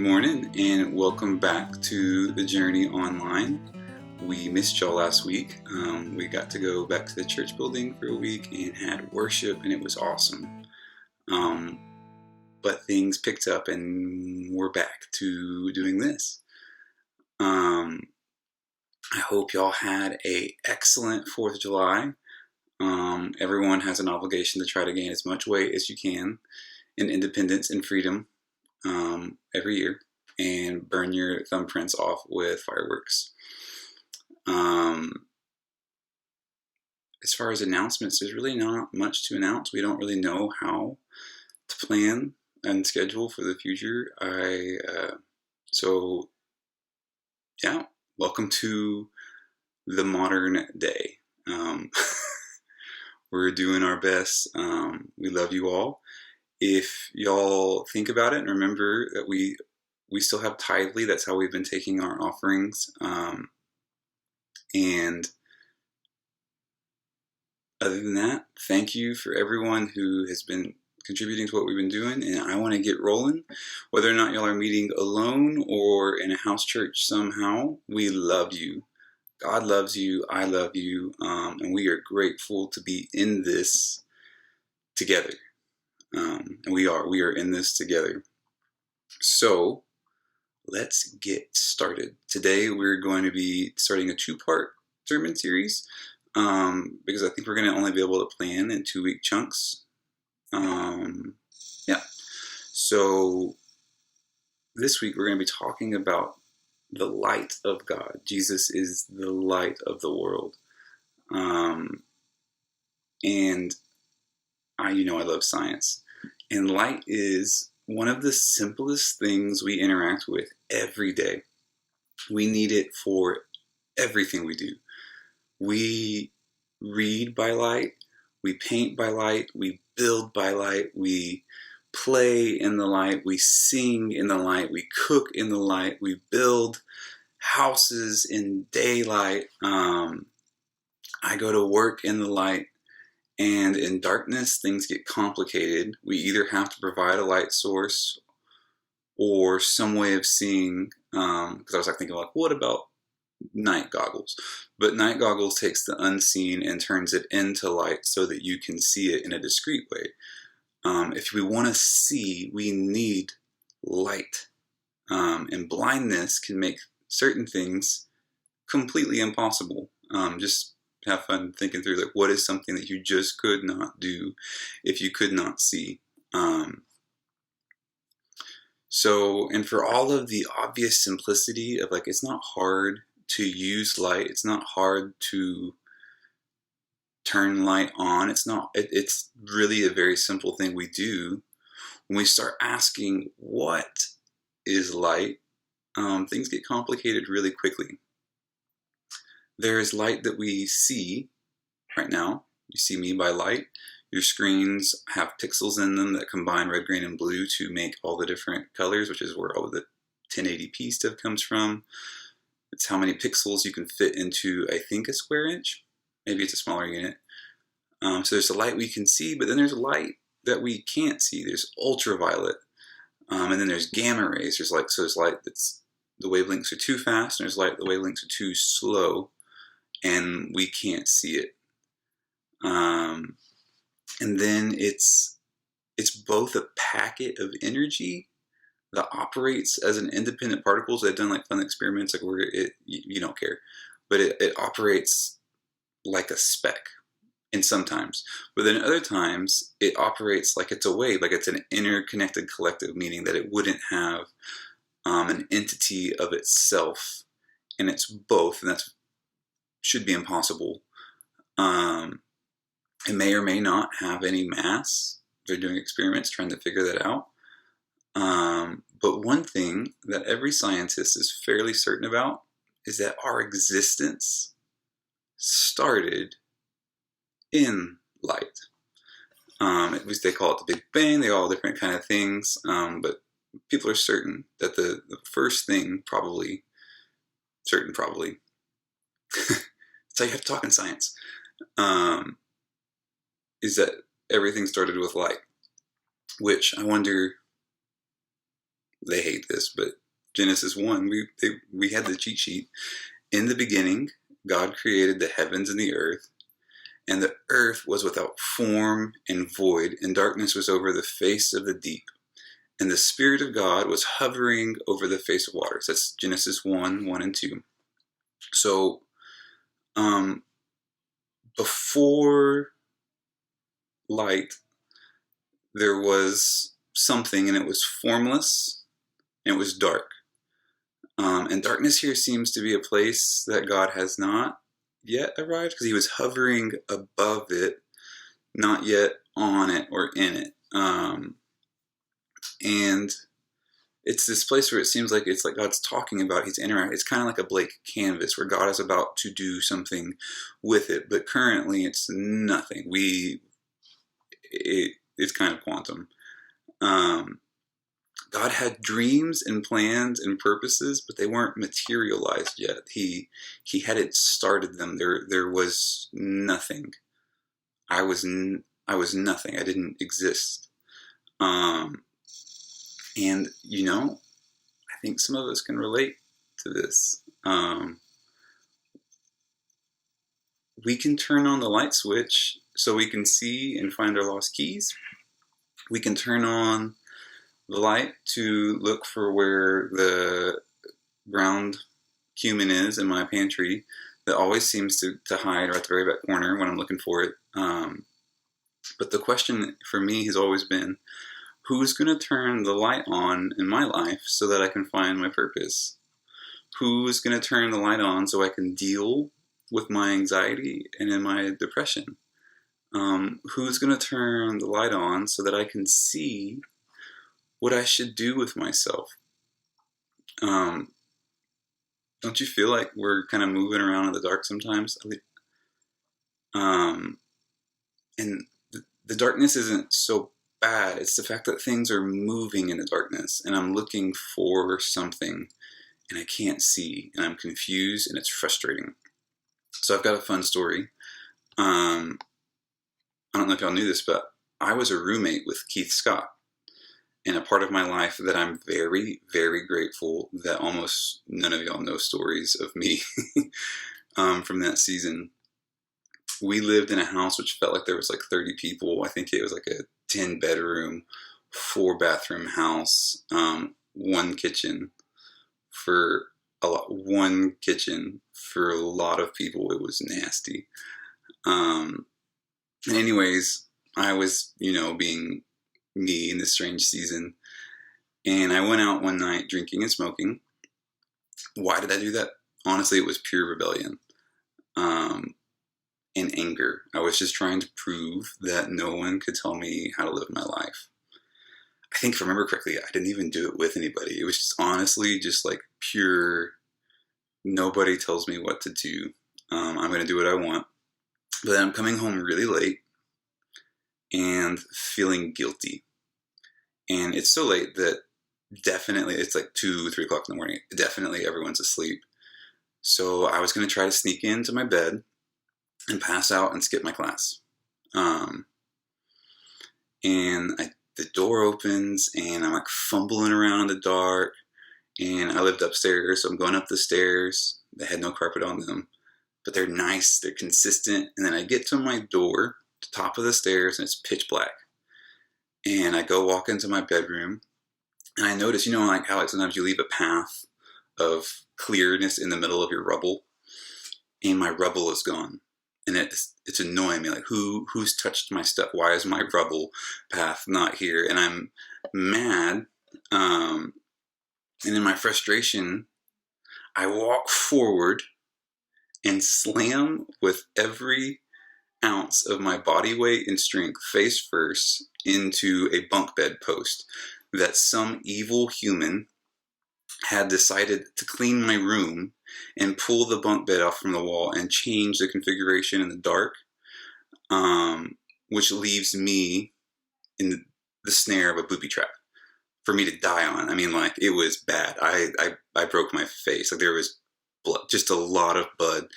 morning and welcome back to the Journey Online. We missed y'all last week. We got to go back to the church building for a week and had worship, and it was awesome. But things picked up and we're back to doing this. I hope y'all had an excellent 4th of July. Everyone has an obligation to try to gain as much weight as you can in independence and freedom every year and burn your thumbprints off with fireworks. As far as announcements, there's really not much to announce. We don't really know how to plan and schedule for the future. Welcome to the modern day. We're doing our best. We love you all. If y'all think about it and remember that we still have Tithely, that's how we've been taking our offerings. And other than that, thank you for everyone who has been contributing to what we've been doing. And I want to get rolling. Whether or not y'all are meeting alone or in a house church somehow, we love you. God loves you. I love you. And we are grateful to be in this together. And we are in this together. So let's get started. Today we're going to be starting a 2-part sermon series because I think we're going to only be able to plan in 2-week chunks. So this week we're going to be talking about the light of God. Jesus is the light of the world. And I love science. And light is one of the simplest things we interact with every day. We need it for everything we do. We read by light, we paint by light, we build by light, we play in the light, we sing in the light, we cook in the light, we build houses in daylight. I go to work in the light. And in darkness, things get complicated. We either have to provide a light source or some way of seeing, because I was thinking what about night goggles? But night goggles takes the unseen and turns it into light so that you can see it in a discrete way. If we want to see, we need light. And blindness can make certain things completely impossible. Just have fun thinking through what is something that you just could not do if you could not see. And for all of the obvious simplicity of it's not hard to use light, it's not hard to turn light on, it's really a very simple thing we do. When we start asking what is light, things get complicated really quickly. There is light that we see right now. You see me by light. Your screens have pixels in them that combine red, green, and blue to make all the different colors, which is where all of the 1080p stuff comes from. It's how many pixels you can fit into, I think, a square inch. Maybe it's a smaller unit. So there's a light we can see, but then there's light that we can't see. There's ultraviolet. And then there's gamma rays. There's light that's the wavelengths are too fast, and there's light the wavelengths are too slow. And we can't see it. And then it's both a packet of energy that operates as an independent particle. So they've done fun experiments where you don't care, but it operates like a speck. And sometimes, but then other times it operates like it's a wave, like it's an interconnected collective, meaning that it wouldn't have an entity of itself, and it's both, and that's should be impossible. It may or may not have any mass. They're doing experiments trying to figure that out. But one thing that every scientist is fairly certain about is that our existence started in light. At least they call it the Big Bang. They all different kind of things. But people are certain that the first thing probably that's how you have to talk in science, is that everything started with light, which I wonder, they hate this, but Genesis 1, we had the cheat sheet. In the beginning, God created the heavens and the earth, and the earth was without form and void, and darkness was over the face of the deep. And the Spirit of God was hovering over the face of waters. That's Genesis 1, 1 and 2. So, before light, there was something, and it was formless, and it was dark. And darkness here seems to be a place that God has not yet arrived, because he was hovering above it, not yet on it or in it. And it's this place where it seems like it's like God's talking about, he's interacting. It's kind of like a blank canvas where God is about to do something with it, but currently it's nothing. It's kind of quantum. God had dreams and plans and purposes, but they weren't materialized yet. He hadn't started them. There was nothing. I was nothing. I didn't exist. And I think some of us can relate to this. We can turn on the light switch so we can see and find our lost keys. We can turn on the light to look for where the ground cumin is in my pantry that always seems to hide right at the very back corner when I'm looking for it. But the question for me has always been, who's going to turn the light on in my life so that I can find my purpose? Who's going to turn the light on so I can deal with my anxiety and in my depression? Who's going to turn the light on so that I can see what I should do with myself? Don't you feel like we're kind of moving around in the dark sometimes? And the darkness isn't so bad. It's the fact that things are moving in the darkness, and I'm looking for something, and I can't see, and I'm confused, and it's frustrating. So I've got a fun story. I don't know if y'all knew this, but I was a roommate with Keith Scott. In a part of my life that I'm very, very grateful that almost none of y'all know stories of me from that season. We lived in a house which felt like there was like 30 people. I think it was like a 10-bedroom, 4-bathroom house, one kitchen for a lot of people. It was nasty. Anyways, I was, being me in this strange season, and I went out one night drinking and smoking. Why did I do that? Honestly, it was pure rebellion and anger. I was just trying to prove that no one could tell me how to live my life. I think if I remember correctly, I didn't even do it with anybody. It was just honestly just like pure, nobody tells me what to do. I'm going to do what I want. But then I'm coming home really late and feeling guilty. And it's so late that definitely, it's like 2, 3 o'clock in the morning. Definitely everyone's asleep. So I was going to try to sneak into my bed and pass out and skip my class. And the door opens, and I'm like fumbling around in the dark. And I lived upstairs, so I'm going up the stairs. They had no carpet on them, but they're nice, they're consistent. And then I get to my door, the top of the stairs, and it's pitch black. And I go walk into my bedroom, and I notice, like how sometimes you leave a path of clearness in the middle of your rubble, and my rubble is gone. And it's annoying me, like who's touched my stuff? Why is my rubble path not here? And I'm mad, and in my frustration, I walk forward and slam with every ounce of my body weight and strength face first into a bunk bed post that some evil human had decided to clean my room and pull the bunk bed off from the wall and change the configuration in the dark, which leaves me in the snare of a booby trap for me to die on. I mean, like, it was bad. I broke my face. Like, there was blood, just a lot of blood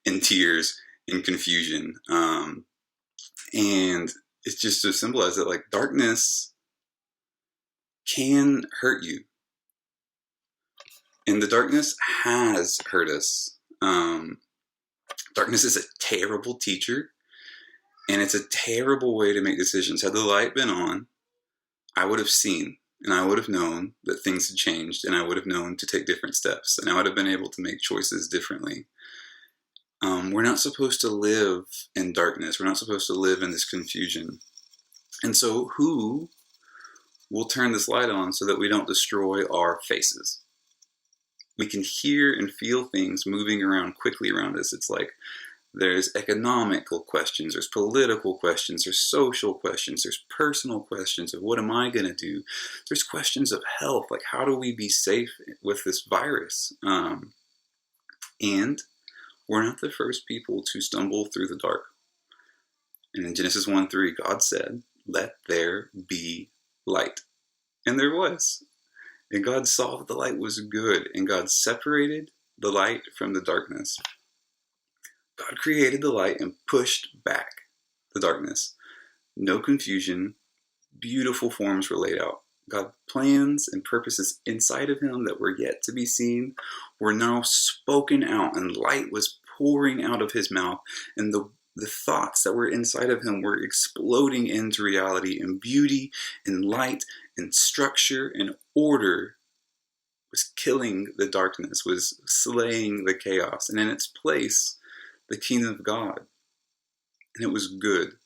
and tears and confusion. And it's just so simple as that, like, darkness can hurt you. And the darkness has hurt us. Darkness is a terrible teacher, and it's a terrible way to make decisions. Had the light been on, I would have seen, and I would have known that things had changed, and I would have known to take different steps, and I would have been able to make choices differently. We're not supposed to live in darkness. We're not supposed to live in this confusion. And so who will turn this light on so that we don't destroy our faces? We can hear and feel things moving around quickly around us. It's like there's economical questions, there's political questions, there's social questions, there's personal questions of what am I going to do? There's questions of health, like how do we be safe with this virus? And we're not the first people to stumble through the dark. And in Genesis 1:3, God said, "Let there be light." And there was. And God saw that the light was good, and God separated the light from the darkness. God created the light and pushed back the darkness. No confusion. Beautiful forms were laid out. God's plans and purposes inside of him that were yet to be seen were now spoken out, and light was pouring out of his mouth, and the thoughts that were inside of him were exploding into reality, and beauty and light and structure and order was killing the darkness, was slaying the chaos, and in its place, the kingdom of God. And it was good.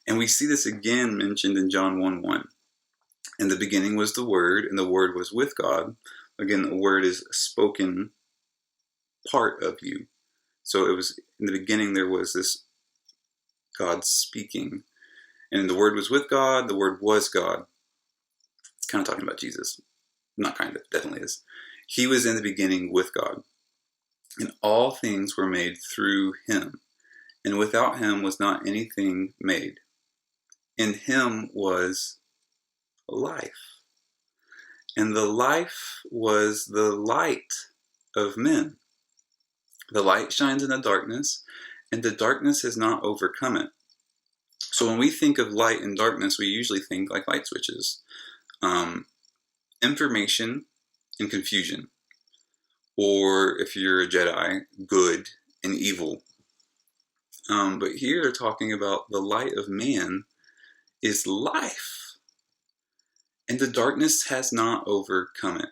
And we see this again mentioned in John 1:1. In the beginning was the Word, and the Word was with God. Again, the Word is a spoken part of you. So it was in the beginning there was this God speaking. And the Word was with God, the Word was God. It's kind of talking about Jesus. Not kind of, definitely is. He was in the beginning with God. And all things were made through him. And without him was not anything made. In him was life. And the life was the light of men. The light shines in the darkness, and the darkness has not overcome it. So when we think of light and darkness, we usually think like light switches. Information and confusion. Or if you're a Jedi, good and evil. But here they're talking about the light of man is life. And the darkness has not overcome it.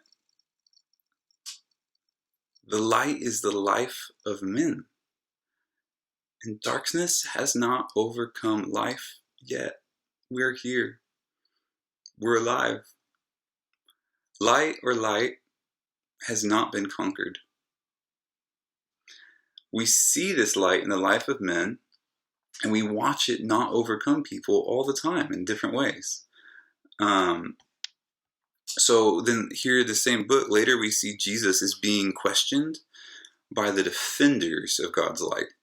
The light is the life of men. And darkness has not overcome life yet. We're here. We're alive. Light has not been conquered. We see this light in the life of men, and we watch it not overcome people all the time in different ways. So then here, the same book, later we see Jesus is being questioned by the defenders of God's light.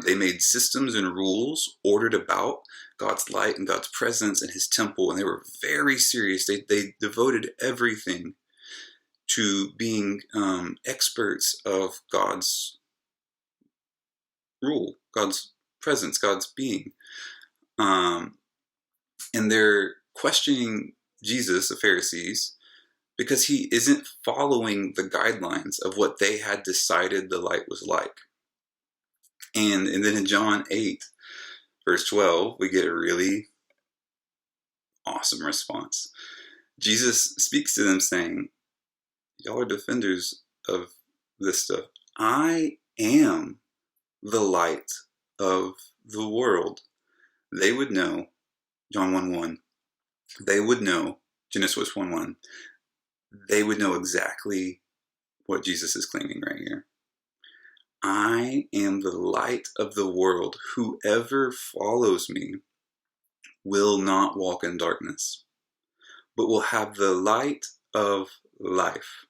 They made systems and rules ordered about God's light and God's presence and his temple, and they were very serious. They devoted everything to being experts of God's rule, God's presence, God's being. And they're questioning Jesus, the Pharisees, because he isn't following the guidelines of what they had decided the light was like. And then in John 8, verse 12, we get a really awesome response. Jesus speaks to them saying, y'all are defenders of this stuff. I am the light of the world. They would know, John 1:1, they would know, Genesis 1:1, they would know exactly what Jesus is claiming right here. I am the light of the world. Whoever follows me will not walk in darkness, but will have the light of life.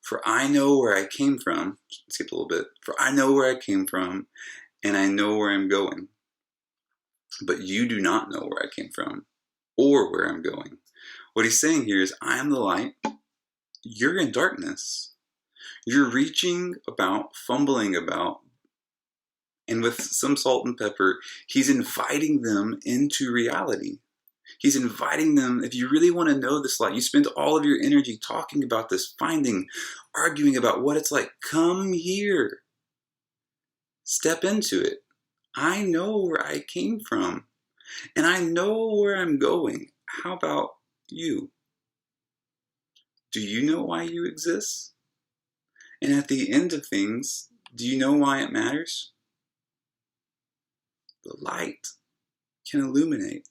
For I know where I came from. Skip a little bit. For I know where I came from, and I know where I'm going. But you do not know where I came from, or where I'm going. What he's saying here is, I am the light. You're in darkness. You're reaching about, fumbling about, and with some salt and pepper, he's inviting them into reality. He's inviting them, if you really want to know this light, you spend all of your energy talking about this, finding, arguing about what it's like. Come here. Step into it. I know where I came from, and I know where I'm going. How about you? Do you know why you exist? And at the end of things, do you know why it matters? The light can illuminate.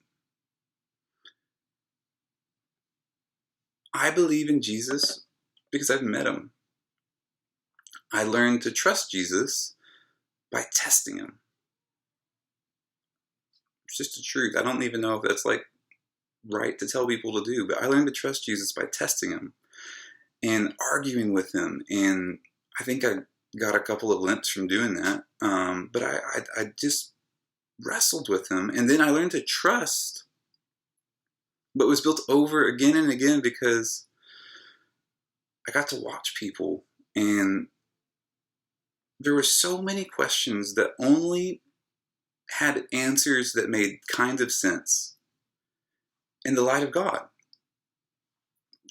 I believe in Jesus because I've met him. I learned to trust Jesus by testing him. It's just the truth. I don't even know if that's like right to tell people to do, but I learned to trust Jesus by testing him and arguing with him. And I think I got a couple of limps from doing that. But I just wrestled with him. And then I learned to trust, but was built over again and again because I got to watch people, and there were so many questions that only had answers that made kind of sense in the light of God.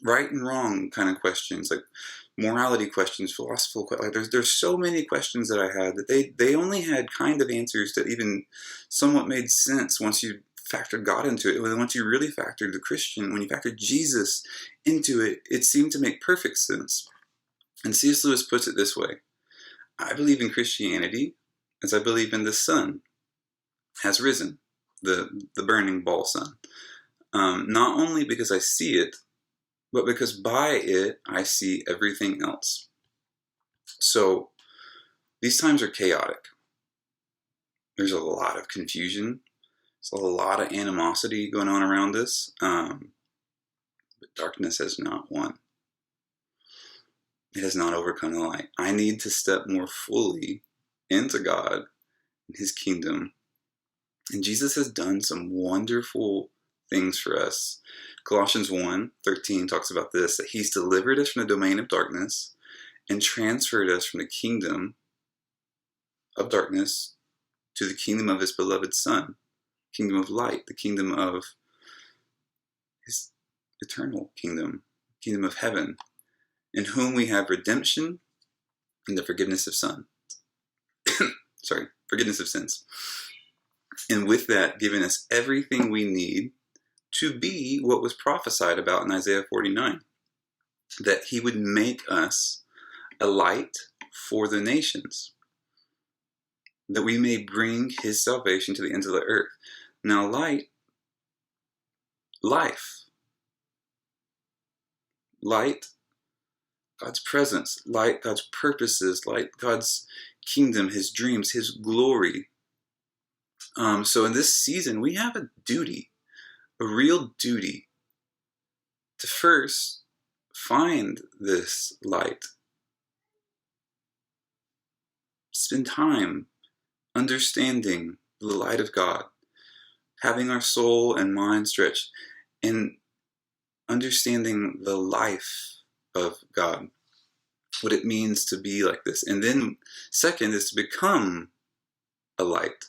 Right and wrong kind of questions, like morality questions, philosophical questions. Like there's so many questions that I had that they only had kind of answers that even somewhat made sense once you factored God into it. Once you really factored the Christian, when you factored Jesus into it, it seemed to make perfect sense. And C.S. Lewis puts it this way: I believe in Christianity as I believe in the sun has risen, the burning ball sun. Not only because I see it, but because by it I see everything else. So these times are chaotic. There's a lot of confusion. There's a lot of animosity going on around us. But darkness has not won. It has not overcome the light. I need to step more fully into God and his kingdom. And Jesus has done some wonderful things for us. Colossians 1:13 talks about this, that he's delivered us from the domain of darkness and transferred us from the kingdom of darkness to the kingdom of his beloved Son, kingdom of light, the kingdom of his eternal kingdom, kingdom of heaven, in whom we have redemption and the forgiveness of forgiveness of sins. And with that, given us everything we need to be what was prophesied about in Isaiah 49, that he would make us a light for the nations, that we may bring his salvation to the ends of the earth. Now, light, life, light, God's presence, light, God's purposes, light, God's kingdom, his dreams, his glory. So in this season, we have a duty, a real duty, to first find this light. Spend time understanding the light of God, having our soul and mind stretched, and understanding the life of God, what it means to be like this. And then second is to become a light,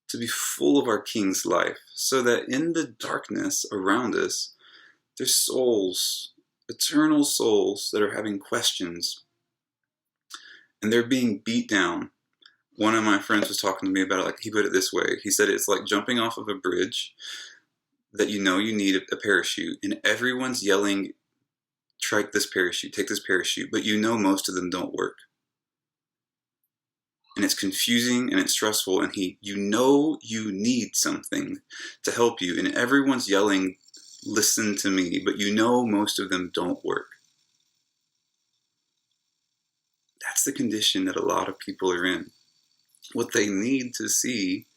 to be full of our King's life, so that in the darkness around us, there's souls, eternal souls, that are having questions, and they're being beat down. One of my friends was talking to me about it, like he put it this way. He said it's like jumping off of a bridge that you know you need a parachute, and everyone's yelling, "Take this parachute, take this parachute," but you know most of them don't work. And it's confusing and it's stressful, and you know you need something to help you, and everyone's yelling, "Listen to me," but you know most of them don't work. That's the condition that a lot of people are in. What they need to see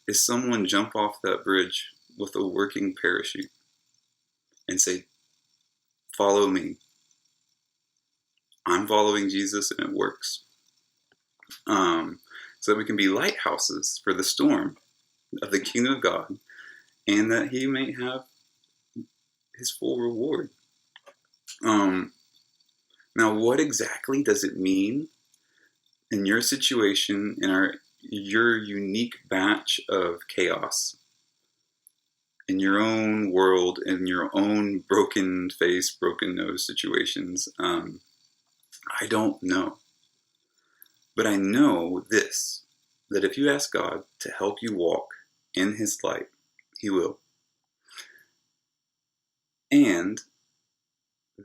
is someone jump off that bridge with a working parachute and say, "Follow me." I'm following Jesus, and it works. So that we can be lighthouses for the storm of the kingdom of God, and that he may have his full reward. Now, what exactly does it mean in your situation, in your unique batch of chaos, in your own world, in your own broken face, broken nose situations. I don't know. But I know this, that if you ask God to help you walk in His light, He will. And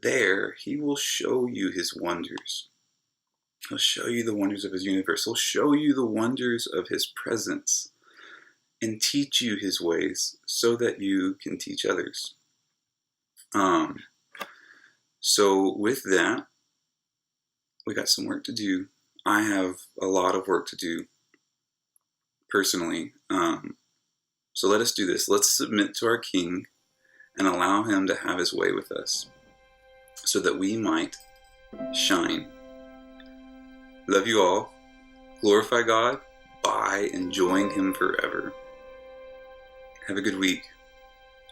there He will show you His wonders. He'll show you the wonders of His universe. He'll show you the wonders of His presence and teach you His ways so that you can teach others. So with that, we got some work to do. I have a lot of work to do personally. So let us do this. Let's submit to our King and allow Him to have His way with us so that we might shine. Love you all. Glorify God by enjoying Him forever. Have a good week.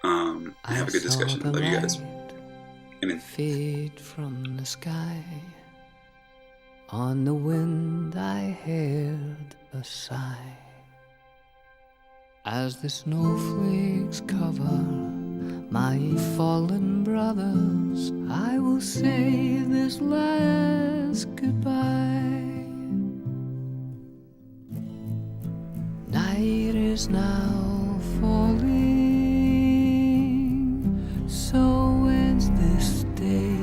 And have a good discussion. Love you guys. Amen. Fade from the sky. On the wind I heard a sigh. As the snowflakes cover my fallen brothers, I will say this last goodbye. Night is now falling, so ends this day.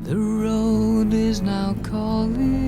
The road is now calling.